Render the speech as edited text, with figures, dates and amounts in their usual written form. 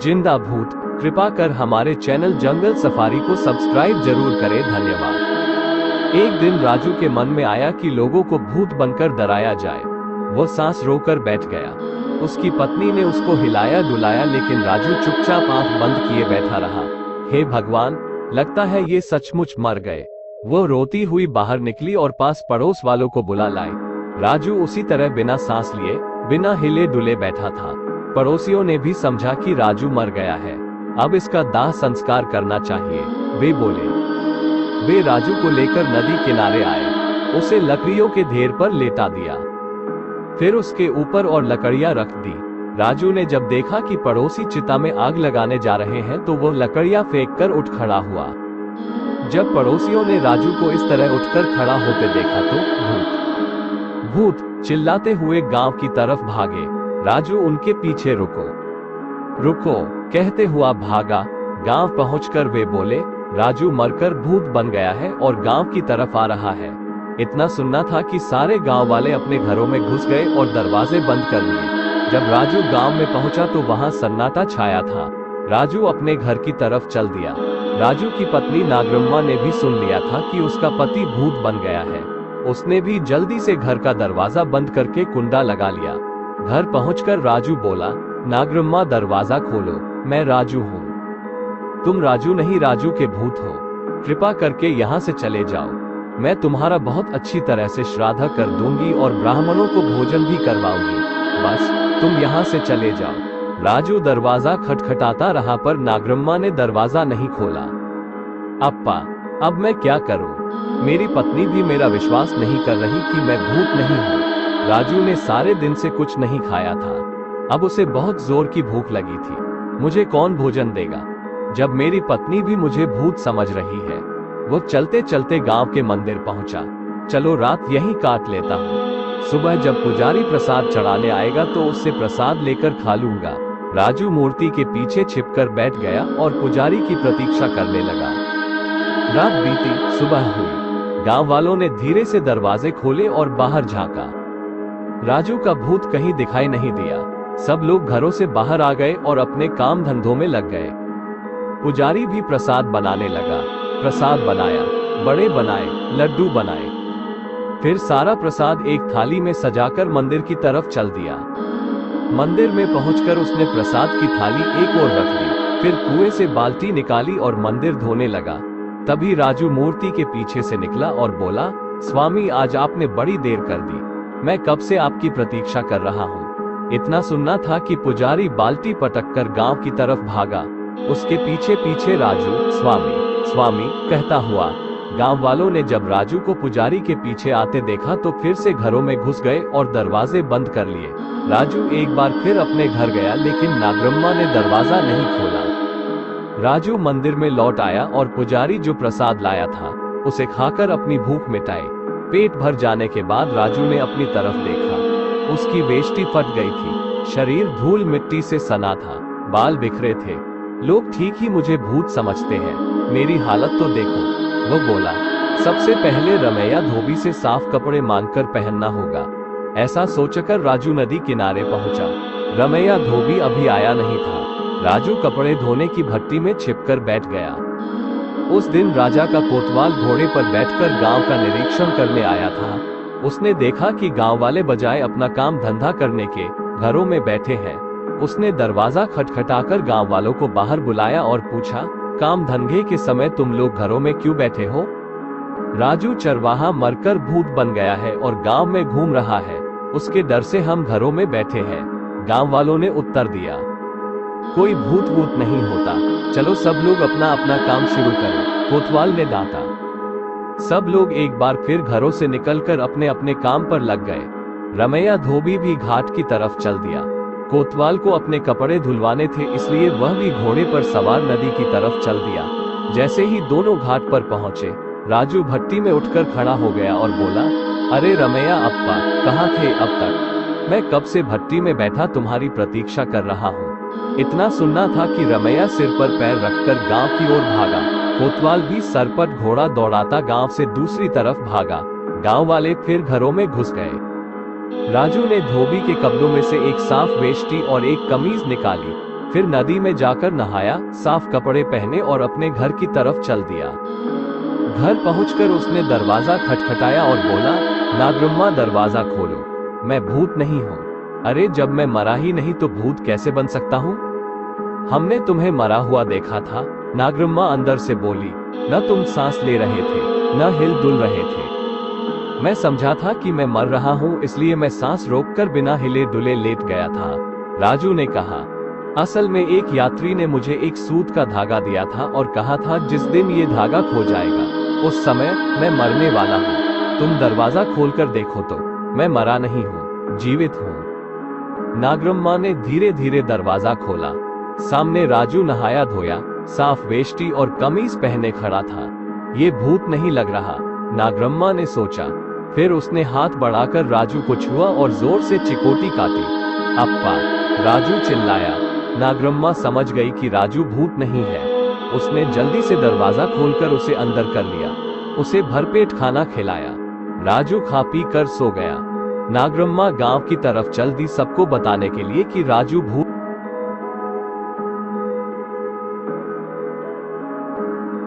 जिंदा भूत, कृपा कर हमारे चैनल जंगल सफारी को सब्सक्राइब जरूर करें, धन्यवाद। एक दिन राजू के मन में आया कि लोगों को भूत बनकर डराया जाए। वो सांस रोकर बैठ गया। उसकी पत्नी ने उसको हिलाया डुलाया, लेकिन राजू चुपचाप आंख बंद किए बैठा रहा। हे भगवान, लगता है ये सचमुच मर गए। वो रोती हुई बाहर निकली और पास पड़ोस वालों को बुला लाई। राजू उसी तरह बिना सांस लिए, बिना हिले डुले बैठा था। पड़ोसियों ने भी समझा कि राजू मर गया है, अब इसका दाह संस्कार करना चाहिए। वे बोले। वे राजू को लेकर नदी किनारे आए, उसे लकड़ियों के ढेर पर लेटा दिया, फिर उसके ऊपर और लकड़ियां रख दी। राजू ने जब देखा कि पड़ोसी चिता में आग लगाने जा रहे हैं तो वो लकड़ियां फेंककर उठ खड़ा हुआ। जब पड़ोसियों ने राजू को इस तरह उठकर खड़ा होकर देखा तो भूत भूत चिल्लाते हुए गांव की तरफ भागे। राजू उनके पीछे रुको रुको कहते हुआ भागा। गांव पहुंचकर वे बोले, राजू मरकर भूत बन गया है और गांव की तरफ आ रहा है। इतना सुनना था कि सारे गांव वाले अपने घरों में घुस गए और दरवाजे बंद कर लिए। जब राजू गांव में पहुंचा तो वहां सन्नाटा छाया था। राजू अपने घर की तरफ चल दिया। राजू की पत्नी नागरम्मा ने भी सुन लिया था कि उसका पति भूत बन गया है। उसने भी जल्दी से घर का दरवाजा बंद करके कुंडा लगा लिया। घर पहुंचकर राजू बोला, नागरम्मा दरवाजा खोलो, मैं राजू हूँ। तुम राजू नहीं, राजू के भूत हो। कृपा करके यहाँ से चले जाओ। मैं तुम्हारा बहुत अच्छी तरह से श्राद्ध कर दूंगी और ब्राह्मणों को भोजन भी करवाऊंगी। बस तुम यहाँ से चले जाओ। राजू दरवाजा खटखटाता रहा पर नागरम्मा ने दरवाजा नहीं खोला। अप्पा, अब मैं क्या करूं? मेरी पत्नी भी मेरा विश्वास नहीं कर रही कि मैं भूत नहीं हूं। राजू ने सारे दिन से कुछ नहीं खाया था। अब उसे बहुत जोर की भूख लगी थी। मुझे कौन भोजन देगा जब मेरी पत्नी भी मुझे भूत समझ रही है? वो चलते चलते गांव के मंदिर पहुंचा। चलो रात यहीं काट लेता हूँ, सुबह जब पुजारी प्रसाद चढ़ाने आएगा तो उससे प्रसाद लेकर खा लूंगा। राजू मूर्ति के पीछे छिपकर बैठ गया और पुजारी की प्रतीक्षा करने लगा। रात बीती, सुबह हुई। गांव वालों ने धीरे से दरवाजे खोले और बाहर झांका। राजू का भूत कहीं दिखाई नहीं दिया। सब लोग घरों से बाहर आ गए और अपने काम धंधों में लग गए। पुजारी भी प्रसाद बनाने लगा। प्रसाद बनाया, बड़े बनाए, लड्डू बनाए। फिर सारा प्रसाद एक थाली में सजाकर मंदिर की तरफ चल दिया। मंदिर में पहुंचकर उसने प्रसाद की थाली एक ओर रख दी, फिर कुएं से बाल्टी निकाली और मंदिर धोने लगा। तभी राजू मूर्ति के पीछे से निकला और बोला, स्वामी आज आपने बड़ी देर कर दी, मैं कब से आपकी प्रतीक्षा कर रहा हूँ। इतना सुनना था कि पुजारी बाल्टी पटककर गांव की तरफ भागा। उसके पीछे पीछे राजू स्वामी स्वामी कहता हुआ। गांव वालों ने जब राजू को पुजारी के पीछे आते देखा तो फिर से घरों में घुस गए और दरवाजे बंद कर लिए। राजू एक बार फिर अपने घर गया, लेकिन नागरम्मा ने दरवाजा नहीं खोला। राजू मंदिर में लौट आया और पुजारी जो प्रसाद लाया था उसे खाकर अपनी भूख मिटाई। पेट भर जाने के बाद राजू ने अपनी तरफ देखा। उसकी वेष्टी फट गई थी, शरीर धूल मिट्टी से सना था, बाल बिखरे थे। लोग ठीक ही मुझे भूत समझते हैं, मेरी हालत तो देखो। वो बोला, सबसे पहले रमैया धोबी से साफ कपड़े मांगकर पहनना होगा। ऐसा सोचकर राजू नदी किनारे पहुंचा। रमैया धोबी अभी आया नहीं था। राजू कपड़े धोने की भट्टी में छिपकर बैठ गया। उस दिन राजा का कोतवाल घोड़े पर बैठकर गांव का निरीक्षण करने आया था। उसने देखा कि गांव वाले बजाय अपना काम धंधा करने के घरों में बैठे हैं। उसने दरवाजा खटखटाकर गांव वालों को बाहर बुलाया और पूछा, काम धंधे के समय तुम लोग घरों में क्यों बैठे हो? राजू चरवाहा मरकर भूत बन गया है और गांव में घूम रहा है, उसके डर से हम घरों में बैठे हैं। गांव वालों ने उत्तर दिया, कोई भूत वूत नहीं होता, चलो सब लोग अपना अपना काम शुरू करें। कोतवाल ने डांटा। सब लोग एक बार फिर घरों से निकलकर अपने अपने काम पर लग गए। रमैया धोबी भी घाट की तरफ चल दिया। कोतवाल को अपने कपड़े धुलवाने थे, इसलिए वह भी घोड़े पर सवार नदी की तरफ चल दिया। जैसे ही दोनों घाट पर पहुंचे, राजू भट्टी में उठकर खड़ा हो गया और बोला, अरे रमैया अप्पा, कहाँ थे अब तक? मैं कब से भट्टी में बैठा तुम्हारी प्रतीक्षा कर रहा हूँ। इतना सुनना था कि रमैया सिर पर पैर रखकर गांव की ओर भागा। कोतवाल भी सरपट घोड़ा दौड़ाता गांव से दूसरी तरफ भागा। गांव वाले फिर घरों में घुस गए। राजू ने धोबी के कपड़ों में से एक साफ वेष्टी और एक कमीज निकाली, फिर नदी में जाकर नहाया, साफ कपड़े पहने और अपने घर की तरफ चल दिया। घर पहुंचकर उसने दरवाजा खटखटाया और बोला, नागरम्मा दरवाजा खोलो, मैं भूत नहीं हूँ। अरे जब मैं मरा ही नहीं तो भूत कैसे बन सकता हूँ? हमने तुम्हें मरा हुआ देखा था, नागरम्मा अंदर से बोली। न तुम सांस ले रहे थे, न हिल डुल रहे थे। मैं समझा था कि मैं मर रहा हूँ, इसलिए मैं सांस रोककर बिना हिले डुले लेट गया था। राजू ने कहा, असल में एक यात्री ने मुझे एक सूत का धागा दिया था और कहा था जिस दिन ये धागा खो जाएगा उस समय मैं मरने वाला हूँ। तुम दरवाजा खोलकर देखो तो मैं मरा नहीं हूँ, जीवित हूँ। नागरम्मा ने धीरे धीरे दरवाजा खोला। सामने राजू नहाया धोया, साफ वेष्टी और कमीज पहने खड़ा था। ये भूत नहीं लग रहा, नागरम्मा ने सोचा। फिर उसने हाथ बढ़ाकर राजू को छुआ और जोर से चिकोटी काटी। अप्पा! राजू चिल्लाया। नागरम्मा समझ गई कि राजू भूत नहीं है। उसने जल्दी से दरवाजा खोलकर उसे अंदर कर लिया। उसे भरपेट खाना खिलाया। राजू खा पी कर सो गया। नागरम्मा गांव की तरफ चल दी सबको बताने के लिए कि राजू भूत